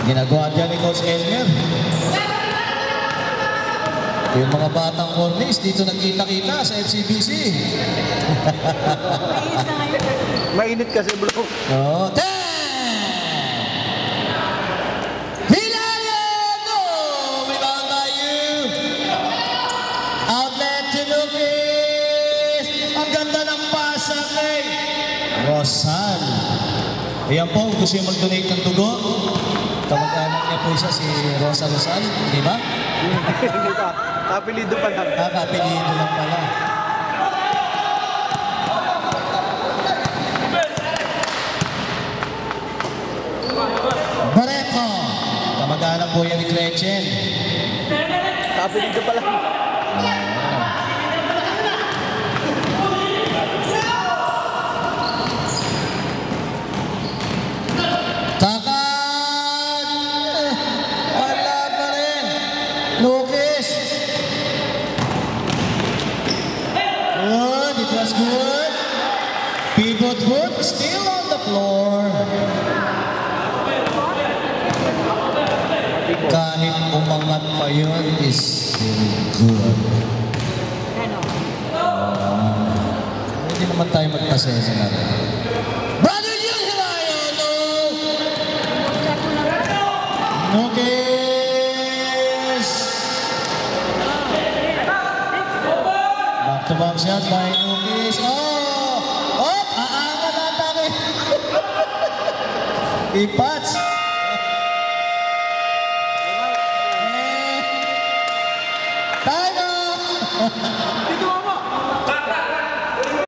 Ginagawa dyan ni Coach Elmer. Yung mga batang cornies dito nagkita-kita sa FCBC. Mainit kasi bro. Oh, Rosal. Ayan po, gusto yung mag-donate ng dugo. Kamag-anak niya po isa si Rosa Rosal, di ba? Hindi pa. Kapilido pa lang. Kapilido lang pala. Barreto. Kamag-anak po yan ni Gretchen. Kapilido pa lang. Lucas. Good, it was good. Pivot foot still on the floor. Kahit umangat pa yun is still good. Hindi naman tayo magpasensya na rin. Brother Jun Hilario, no! Okay. Back shot by Lucas. Oh! Oh! Aangan na atake. Ipats.